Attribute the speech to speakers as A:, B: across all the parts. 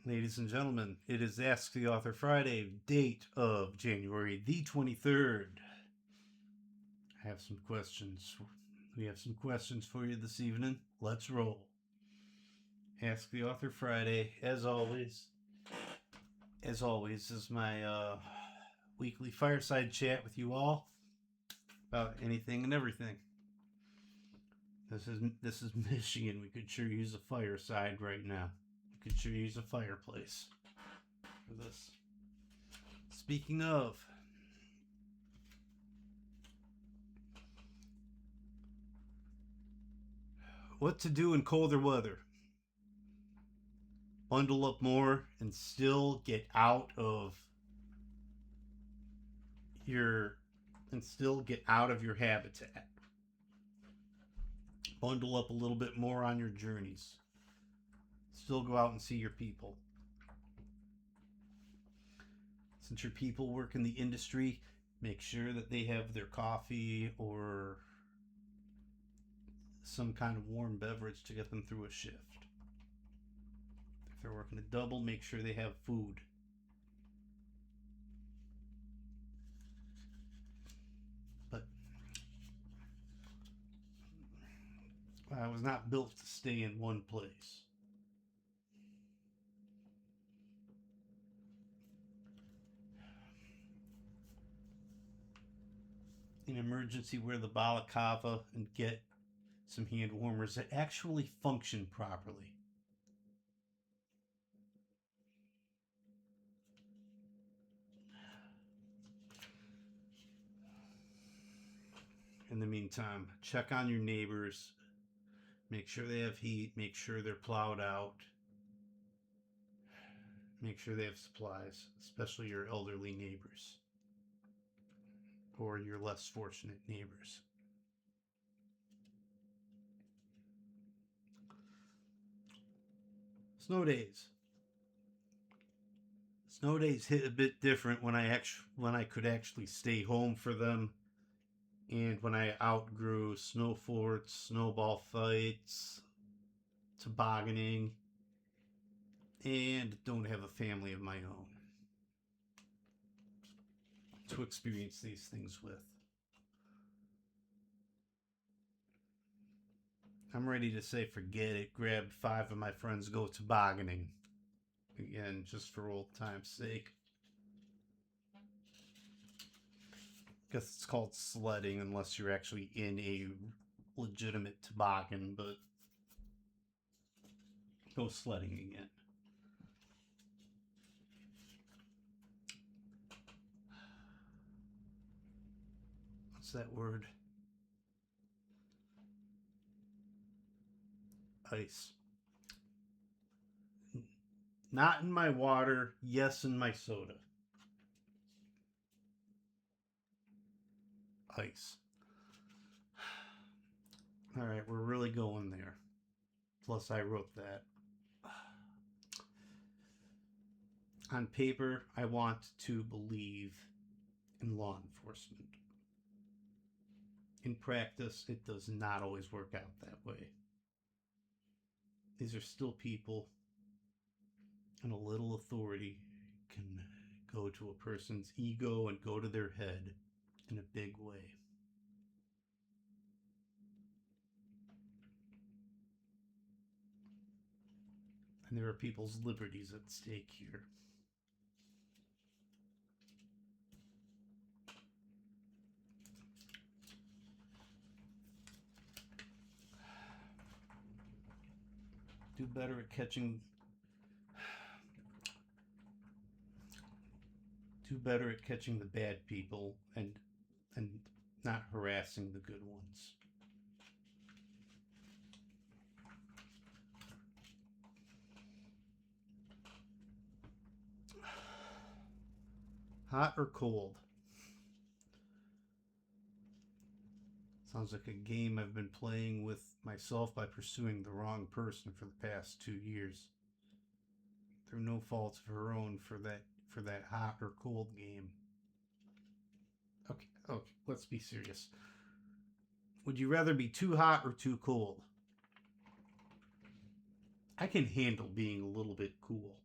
A: Ladies and gentlemen, it is Ask the Author Friday, date of January the 23rd. I have some questions. We have some questions for you this evening. Let's roll. Ask the Author Friday, as always. Is my weekly fireside chat with you all about anything and everything. This is Michigan. We could sure use a fireside right now. We could sure use a fireplace for this. Speaking of, what to do in colder weather? Bundle up more and still get out of your habitat. Bundle up a little bit more on your journeys. Still go out and see your people. Since your people work in the industry, make sure that they have their coffee or some kind of warm beverage to get them through a shift. If they're working a double, make sure they have food. But I was not built to stay in one place. In emergency, wear the balaclava and get some hand warmers that actually function properly. In the meantime, check on your neighbors. Make sure they have heat. Make sure they're plowed out. Make sure they have supplies, especially your elderly neighbors or your less fortunate neighbors. Snow days. Snow days hit a bit different when I could actually stay home for them, and when I outgrew snow forts, snowball fights, tobogganing, and don't have a family of my own to experience these things with. I'm ready to say forget it. Grab 5 of my friends, go tobogganing. Again, just for old time's sake. Guess it's called sledding unless you're actually in a legitimate toboggan, but go sledding again. What's that word? Ice. Not in my water, yes in my soda. Ice. Alright, we're really going there. Plus, I wrote that. On paper, I want to believe in law enforcement. In practice, it does not always work out that way. These are still people, and a little authority can go to a person's ego and go to their head in a big way. And there are people's liberties at stake here. Do better at catching the bad people and not harassing the good ones. Hot or cold? Sounds like a game I've been playing with myself by pursuing the wrong person for the past 2 years. Through no fault of her own for that hot or cold game. Okay, let's be serious. Would you rather be too hot or too cold? I can handle being a little bit cool.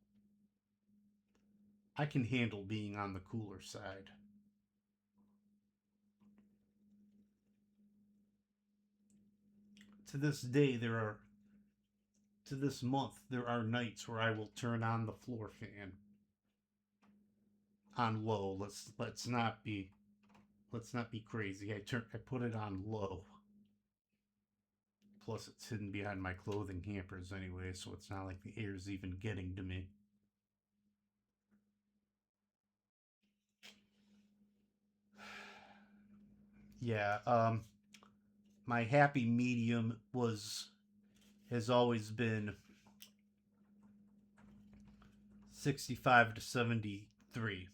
A: I can handle being on the cooler side. To this day, to this month, there are nights where I will turn on the floor fan on low. Let's not be crazy. I put it on low. Plus, it's hidden behind my clothing hampers anyway, so it's not like the air's even getting to me. Yeah, my happy medium has always been 65 to 73.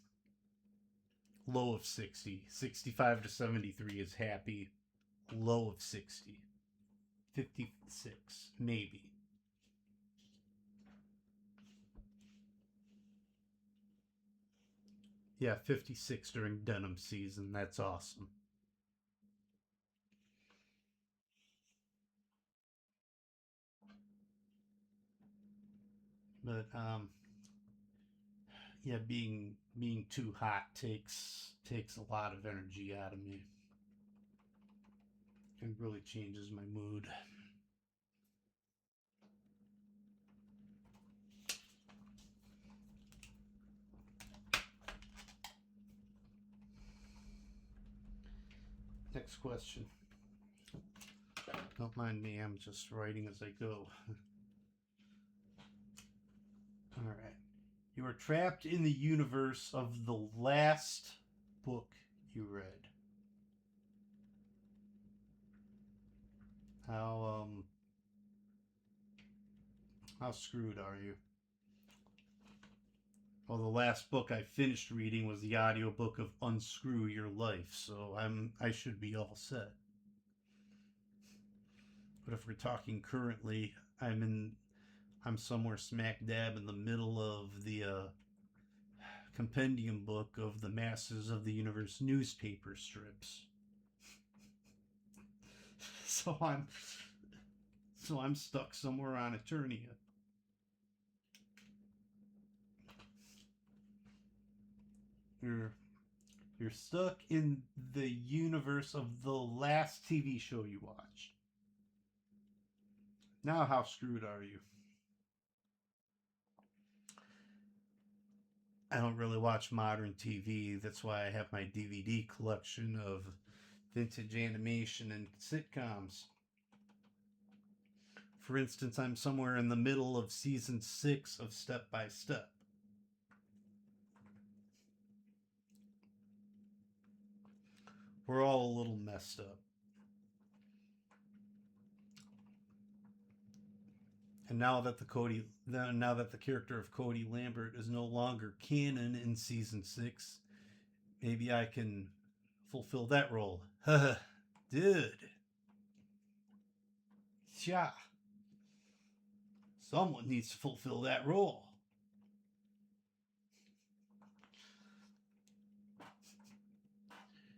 A: Low of 60. 65 to 73 is happy. Low of 60. 56, maybe. Yeah, 56 during denim season. That's awesome. But yeah, being too hot takes a lot of energy out of me. It really changes my mood. Next question. Don't mind me, I'm just writing as I go. Alright. You are trapped in the universe of the last book you read. How screwed are you? Well, the last book I finished reading was the audiobook of Unscrew Your Life, so I should be all set. But if we're talking currently, I'm somewhere smack dab in the middle of the compendium book of the Masters of the Universe newspaper strips. so I'm stuck somewhere on Eternia. You're stuck in the universe of the last TV show you watched. Now how screwed are you? I don't really watch modern TV. That's why I have my DVD collection of vintage animation and sitcoms. For instance, I'm somewhere in the middle of season 6 of Step by Step. We're all a little messed up. And now that the character of Cody Lambert is no longer canon in season 6, maybe I can fulfill that role. Dude. Yeah. Someone needs to fulfill that role.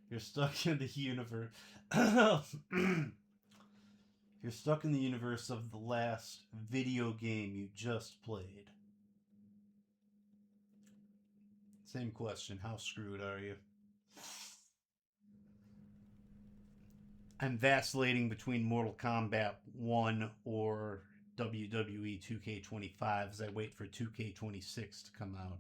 A: You're stuck in the universe. You're stuck in the universe of the last video game you just played. Same question. How screwed are you? I'm vacillating between Mortal Kombat 1 or WWE 2K25 as I wait for 2K26 to come out.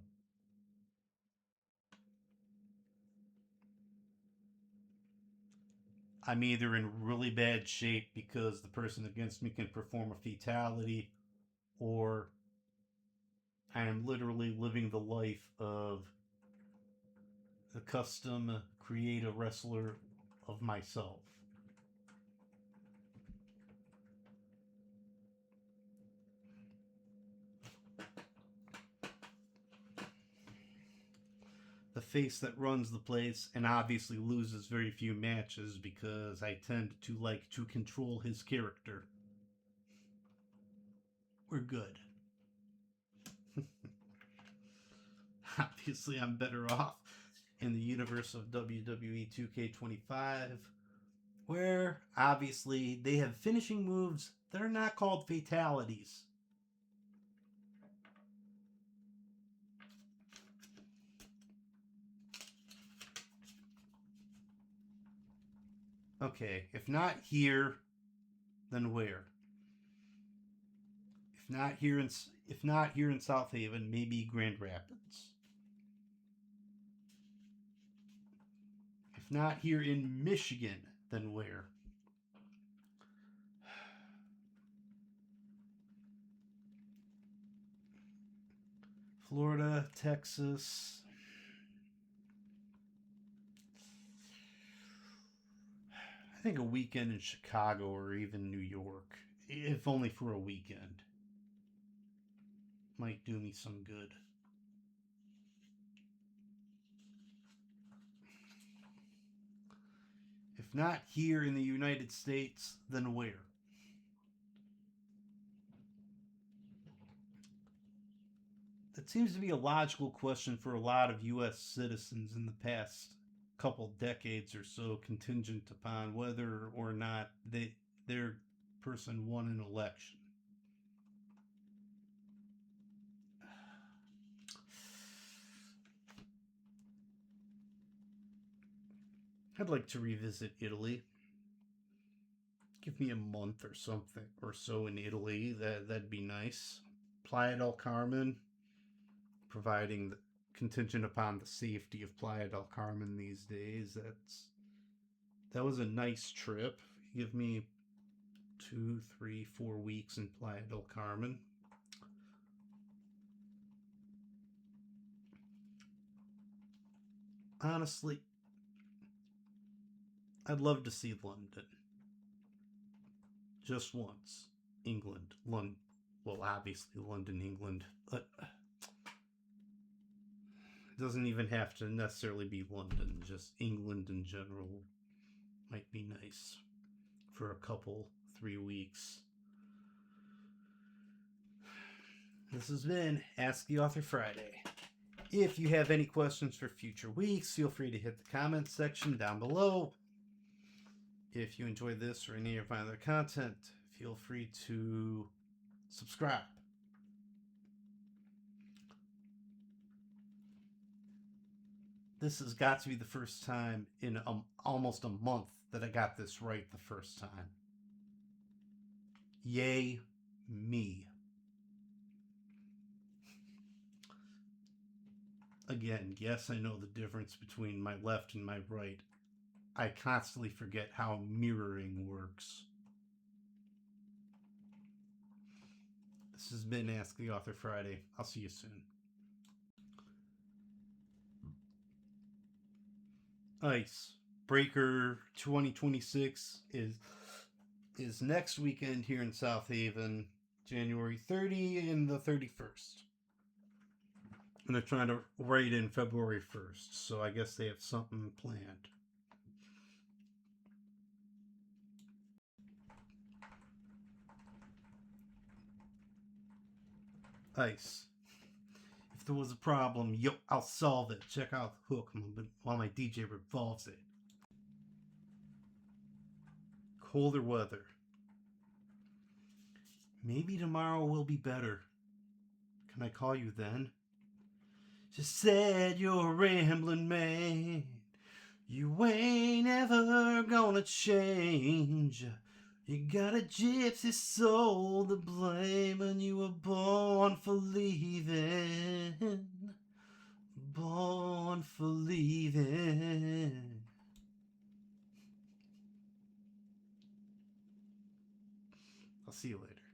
A: I'm either in really bad shape because the person against me can perform a fatality, or I am literally living the life of the custom create a wrestler of myself. The face that runs the place and obviously loses very few matches because I tend to like to control his character. We're good. Obviously, I'm better off in the universe of WWE 2K25, where obviously they have finishing moves that are not called fatalities. Okay, if not here, then where? If not here in South Haven, maybe Grand Rapids. If not here in Michigan, then where? Florida, Texas. I think a weekend in Chicago or even New York, if only for a weekend, might do me some good. If not here in the United States, then where? That seems to be a logical question for a lot of U.S. citizens in the past couple decades or so, contingent upon whether or not their person won an election. I'd like to revisit Italy. Give me a month or something or so in Italy. That'd be nice. Playa del Carmen, providing the contingent upon the safety of Playa del Carmen these days. That was a nice trip. Give me 2, 3, 4 weeks in Playa del Carmen. Honestly, I'd love to see London. Just once. England. London. Well, obviously London, England. But it doesn't even have to necessarily be London. Just England in general might be nice for a couple, 3 weeks. This has been Ask the Author Friday. If you have any questions for future weeks, feel free to hit the comments section down below. If you enjoy this or any of my other content, feel free to subscribe. This has got to be the first time in almost a month that I got this right the first time. Yay, me. Again, yes, I know the difference between my left and my right. I constantly forget how mirroring works. This has been Ask the Author Friday. I'll see you soon. Icebreaker 2026 is next weekend here in South Haven, January 30 and the 31st. And they're trying to write in February 1st, so I guess they have something planned. Ice. If there was a problem, yo, I'll solve it. Check out the hook while my DJ revolves it. Colder weather. Maybe tomorrow will be better. Can I call you then? Just said you're a rambling man. You ain't ever gonna change. You got a gypsy soul to blame, and you were born for leaving. Born for leaving. I'll see you later.